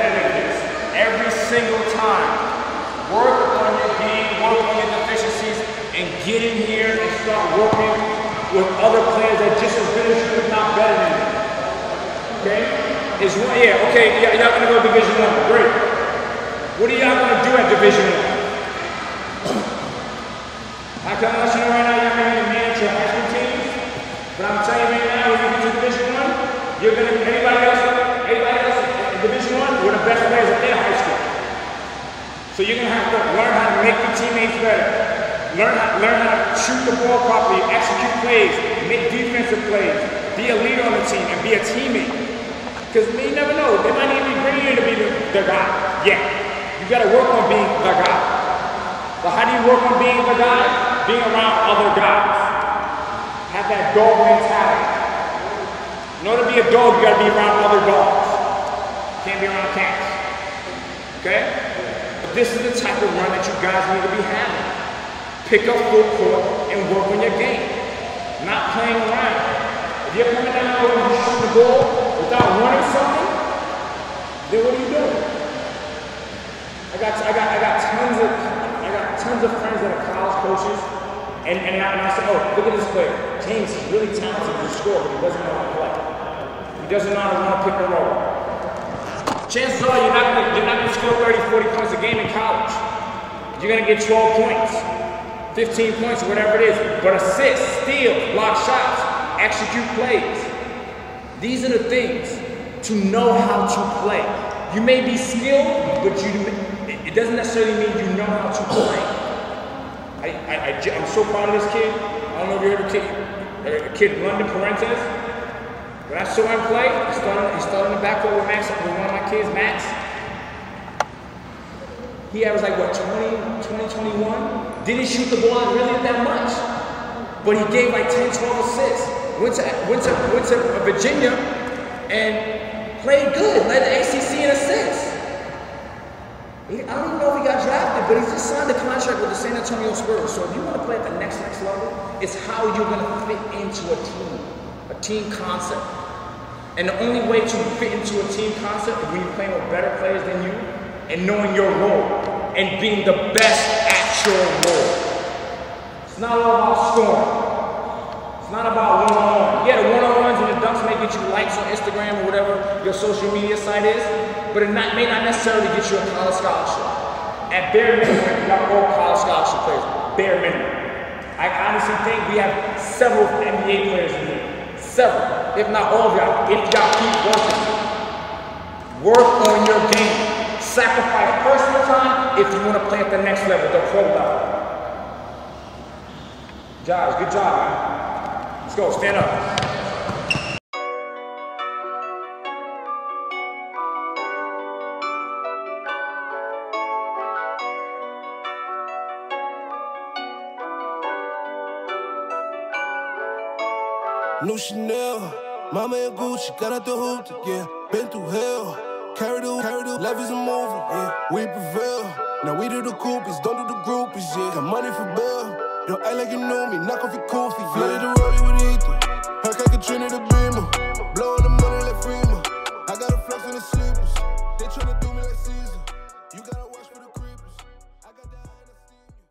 competitiveness every single time. Work on your game, work on your deficiencies, and get in here and start working with other players that are just as good as you, if not better than you. Okay? Y'all gonna go Division I. Great. What are y'all gonna do at Division I? I can let you know right now, you're gonna manage your high school teams, but I'm telling you right now, when you get to Division I, you're gonna anybody else in Division I, we're the best players at their high school. So you're gonna have to learn how to make your teammates better. Learn how to shoot the ball properly, execute plays, make defensive plays, be a leader on the team, and be a teammate. Because you never know, they might even be bringing you to be the guy. Yeah, you gotta work on being the guy. But how do you work on being the guy? Being around other guys. Have that dog mentality. In order to be a dog, you gotta be around other dogs. Can't be around cats. Okay? But this is the type of run that you guys need to be having. Pick up full court and work on your game. Not playing around. If you're coming down the road and you shoot the ball without running something, then what are you doing? I got tons of friends that are college coaches, and I say, oh, look at this player. James is really talented to score, but he doesn't know how to play. He doesn't know how to run a pick and roll. Chances are you're not gonna score 30, 40 points a game in college. You're gonna get 12 points. 15 points or whatever it is, but assists, steals, block shots, execute plays. These are the things to know how to play. You may be skilled, but it doesn't necessarily mean you know how to play. I'm so proud of this kid. I don't know if you heard a kid London Parentes. When I saw him play, he started in the backcourt with Max, with one of my kids, Max. He averaged like what, 20, 21? Didn't shoot the ball really that much. But he gave like 10, 12 assists. Went to Virginia and played good. Led the ACC in assists. I don't even know if he got drafted, but he just signed a contract with the San Antonio Spurs. So if you want to play at the next level, it's how you're going to fit into a team concept. And the only way to fit into a team concept is when you're playing with better players than you and knowing your role and being the best at your role. It's not all about scoring. It's not about one-on-one. Yeah, the one-on-ones and the dunks may get you likes on Instagram or whatever your social media site is, but it may not necessarily get you a college scholarship. At bare minimum, we got all college scholarship players. Bare minimum. I honestly think we have several NBA players in here. Several, if not all of y'all, if y'all keep working. Work on your game. Sacrifice personal time if you want to play at the next level, the pro level. Josh, good job, man. Let's go, stand up. New Chanel, mama and Gucci, got out the hoop, yeah. Been through hell, carry the life is a movie, yeah. We prevail, now we do the groupies, don't do the groupies, yeah. Got money for bail, don't act like you know me, knock off your coffee, yeah. Flooded the road with Ethan, her like Katrina the Beamer, blowing the money like Freeman. I got a flex on the sleepers, they tryna do me like Caesar. You gotta watch for the creepers, I got that high to steam you.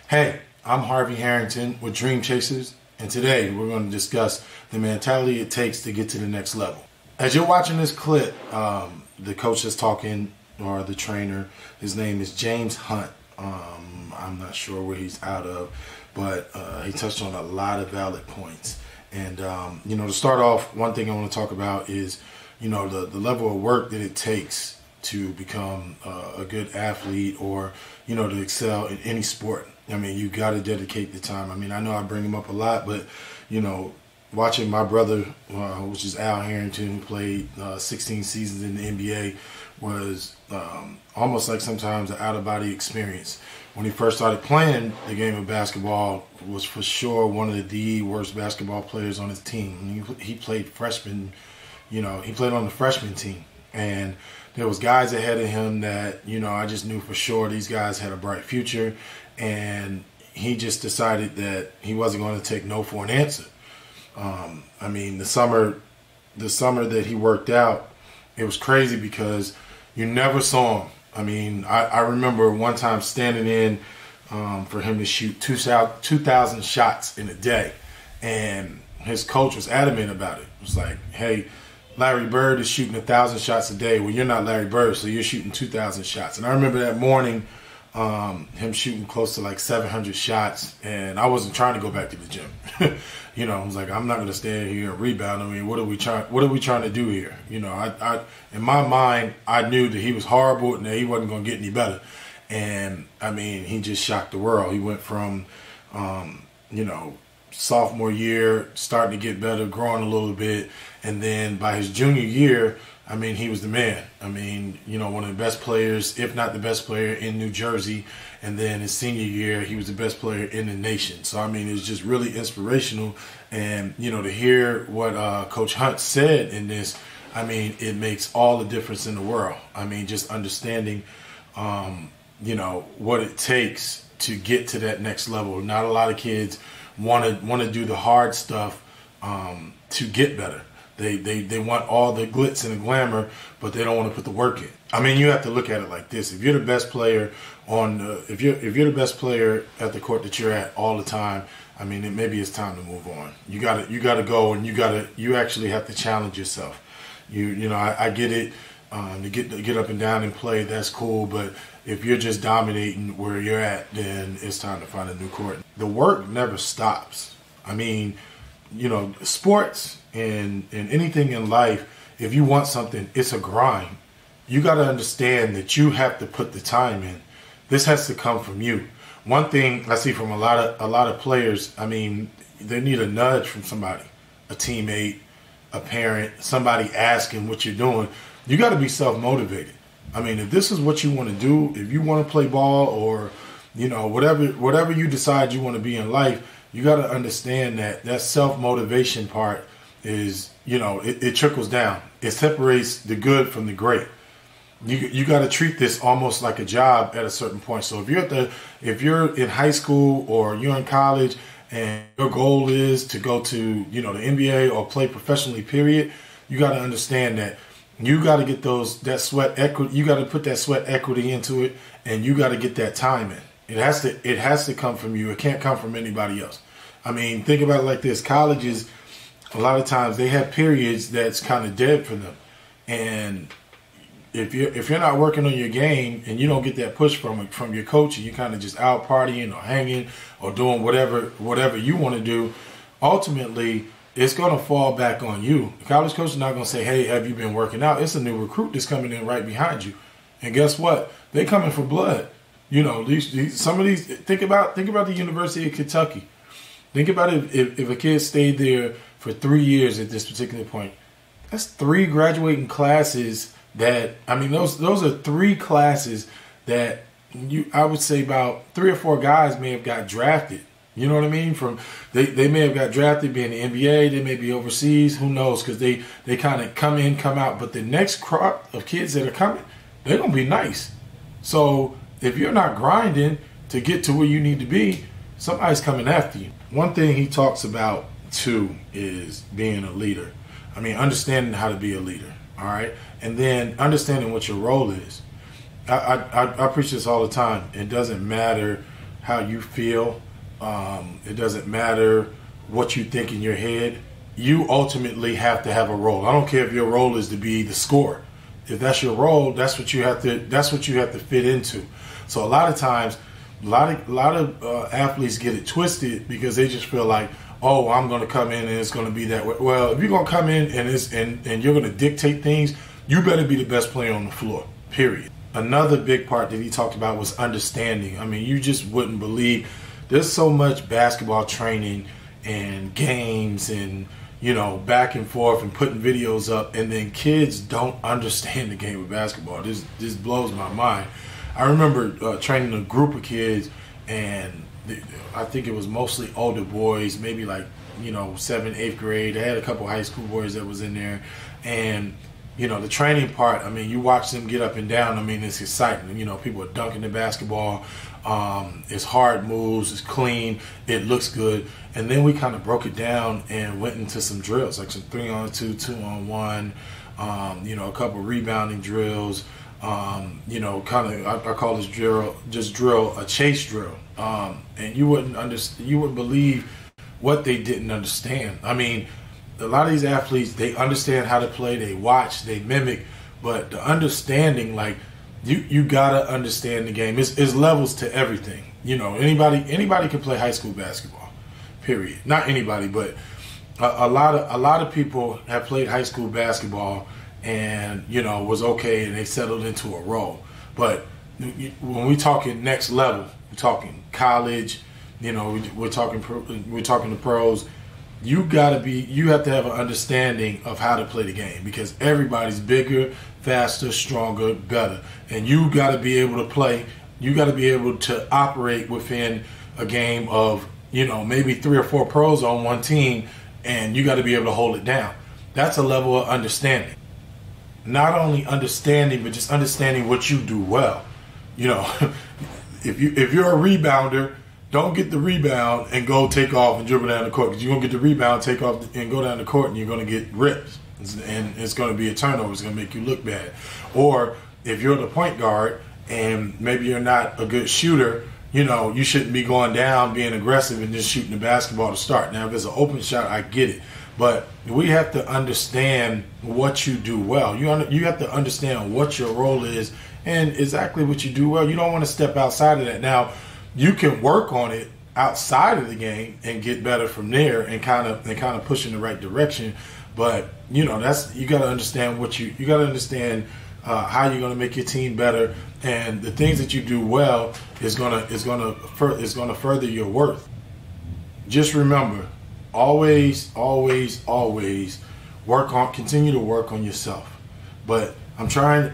Hey, I'm Harvey Harrington with Dreamchasers, and today we're going to discuss the mentality it takes to get to the next level. As you're watching this clip, the coach is talking, or the trainer, his name is James Hunt. I'm not sure where he's out of, but he touched on a lot of valid points. And, to start off, one thing I want to talk about is, the level of work that it takes to become a good athlete or, to excel in any sport. I mean, you got to dedicate the time. I mean, I know I bring him up a lot, but, watching my brother, which is Al Harrington, who played 16 seasons in the NBA, was almost like sometimes an out-of-body experience. When he first started playing the game of basketball, was for sure one of the worst basketball players on his team. I mean, he played freshman, he played on the freshman team. And there was guys ahead of him that, you know, I just knew for sure these guys had a bright future. And he just decided that he wasn't going to take no for an answer. I mean, the summer that he worked out, it was crazy because you never saw him. I mean, I remember one time standing in for him to shoot 2,000 shots in a day. And his coach was adamant about it. It was like, hey, Larry Bird is shooting 1,000 shots a day. Well, you're not Larry Bird, so you're shooting 2,000 shots. And I remember that morning, him shooting close to like 700 shots, and I wasn't trying to go back to the gym. You know, I was like, I'm not going to stand here and rebound. I mean, what are we trying to do here? You know, I in my mind, I knew that he was horrible and that he wasn't going to get any better. And I mean, he just shocked the world. He went from, you know, sophomore year, starting to get better, growing a little bit, and then by his junior year, I mean, he was the man. I mean, you know, one of the best players, if not the best player in New Jersey. And then his senior year, he was the best player in the nation. So, I mean, it's just really inspirational. And, you know, to hear what Coach Hunt said in this, I mean, it makes all the difference in the world. I mean, just understanding, you know, what it takes to get to that next level. Not a lot of kids want to do the hard stuff to get better. They want all the glitz and the glamour, but they don't want to put the work in. I mean, you have to look at it like this: if you're the best player if you're the best player at the court that you're at all the time, I mean, maybe it's time to move on. You gotta go, and you actually have to challenge yourself. You know, I get it. To get up and down and play, that's cool, but if you're just dominating where you're at, then it's time to find a new court. The work never stops. I mean, you know, sports and anything in life, if you want something, it's a grind. You got to understand that you have to put the time in. This has to come from you. One thing I see from a lot of players, I mean, they need a nudge from somebody, a teammate, a parent, somebody asking what you're doing. You got to be self-motivated. I mean, if this is what you want to do, if you want to play ball or, you know, whatever you decide you want to be in life, you got to understand that self-motivation part is, you know, it trickles down. It separates the good from the great. You got to treat this almost like a job at a certain point. So if you're in high school or you're in college and your goal is to go to, you know, the NBA or play professionally, period, you got to understand that you got to get that sweat equity. You got to put that sweat equity into it, and you got to get that time in. It has to come from you. It can't come from anybody else. I mean, think about it like this: colleges, a lot of times they have periods that's kind of dead for them, and if you're not working on your game and you don't get that push from your coach, and you kind of just out partying or hanging or doing whatever you want to do, ultimately it's going to fall back on you. The college coach is not going to say, hey, have you been working out? It's a new recruit that's coming in right behind you. And guess what? They're coming for blood. You know, some of these, think about the University of Kentucky. Think about if a kid stayed there for 3 years at this particular point. That's 3 graduating classes that, I mean, those are 3 classes that I would say about 3 or 4 guys may have got drafted. You know what I mean? They may have got drafted, be in the NBA, they may be overseas, who knows, because they kind of come in, come out. But the next crop of kids that are coming, they're going to be nice. So if you're not grinding to get to where you need to be, somebody's coming after you. One thing he talks about, too, is being a leader. I mean, understanding how to be a leader, all right? And then understanding what your role is. I preach this all the time. It doesn't matter how you feel. It doesn't matter what you think in your head. You ultimately have to have a role. I don't care if your role is to be the scorer. If that's your role, that's what you have to fit into. So a lot of times, a lot of athletes get it twisted because they just feel like, oh, I'm going to come in and it's going to be that way. Well, if you're going to come in and you're going to dictate things, you better be the best player on the floor, period. Another big part that he talked about was understanding. I mean, you just wouldn't believe. There's so much basketball training and games and, you know, back and forth and putting videos up, and then kids don't understand the game of basketball. This blows my mind. I remember training a group of kids, and I think it was mostly older boys, maybe like, you know, 7th, 8th grade. They had a couple high school boys that was in there, and, you know, the training part, I mean, you watch them get up and down. I mean, it's exciting. You know, people are dunking the basketball. It's hard moves. It's clean. It looks good. And then we kind of broke it down and went into some drills, like some 3-on-2, 2-on-1, you know, a couple rebounding drills. You know, kind of, I call this drill, a chase drill. And you wouldn't believe what they didn't understand. I mean, a lot of these athletes, they understand how to play, they watch, they mimic, but the understanding, like, you gotta understand the game. It's levels to everything. You know, anybody can play high school basketball, period. Not anybody, but a lot of people have played high school basketball and, you know, was okay and they settled into a role. But when we talking next level, we're talking college, you know, we're talking to pros. You have to have an understanding of how to play the game, because everybody's bigger, faster, stronger, better. And you got to be able to play. You got to be able to operate within a game of, you know, maybe 3 or 4 pros on one team, and you got to be able to hold it down. That's a level of understanding. Not only understanding, but just understanding what you do well. You know, if you're a rebounder, don't get the rebound and go take off and dribble down the court, because you're going to get the rebound, take off, and go down the court, and you're going to get ripped. And it's going to be a turnover. It's going to make you look bad. Or if you're the point guard and maybe you're not a good shooter, you know, you shouldn't be going down, being aggressive, and just shooting the basketball to start. Now, if it's an open shot, I get it. But we have to understand what you do well. You have to understand what your role is and exactly what you do well. You don't want to step outside of that. Now, you can work on it outside of the game and get better from there and kind of push in the right direction. But, you know, you got to understand you got to understand how you're going to make your team better, and the things that you do well is going to further your worth. Just remember, always continue to work on yourself. But I'm trying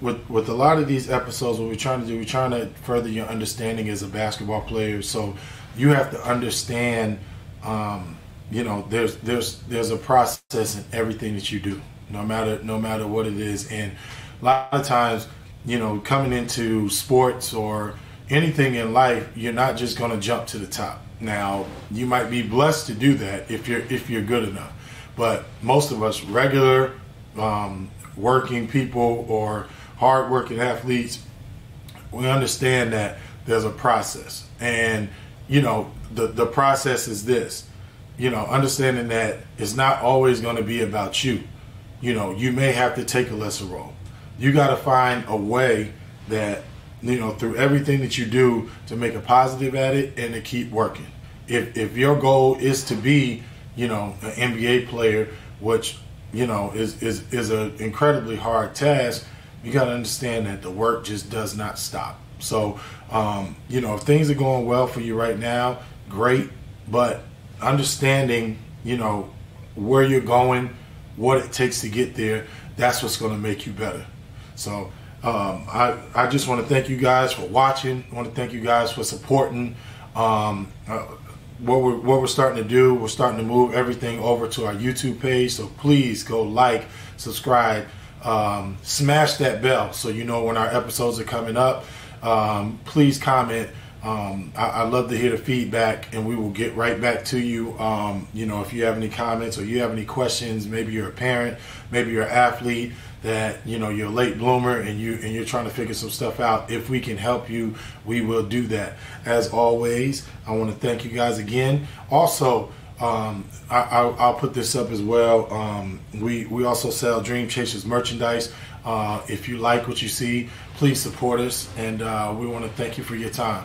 with a lot of these episodes, what we're trying to further your understanding as a basketball player. So you have to understand, you know, there's a process in everything that you do, no matter what it is. And a lot of times, you know, coming into sports or anything in life, you're not just going to jump to the top. Now, you might be blessed to do that if you're good enough. But most of us, regular working people or hard-working athletes, we understand that there's a process. And, you know, the process is this. You know, understanding that it's not always going to be about you. You know, you may have to take a lesser role. You got to find a way that, you know, through everything that you do, to make a positive at it and to keep working. If your goal is to be, you know, an NBA player, which, you know, is an incredibly hard task, you got to understand that the work just does not stop. So, you know, if things are going well for you right now, great. But understanding, you know, where you're going, what it takes to get there, that's what's going to make you better. So I just want to thank you guys for watching. I want to thank you guys for supporting. What we're starting to do, we're starting to move everything over to our YouTube page. So please go like, subscribe, smash that bell so you know when our episodes are coming up. Please comment. I love to hear the feedback, and we will get right back to you. You know, if you have any comments or you have any questions, maybe you're a parent, maybe you're an athlete that, you know, you're a late bloomer and you're trying to figure some stuff out. If we can help you, we will do that. As always, I want to thank you guys again. Also, I'll put this up as well. We also sell Dreamchasers merchandise. If you like what you see, please support us, and we want to thank you for your time.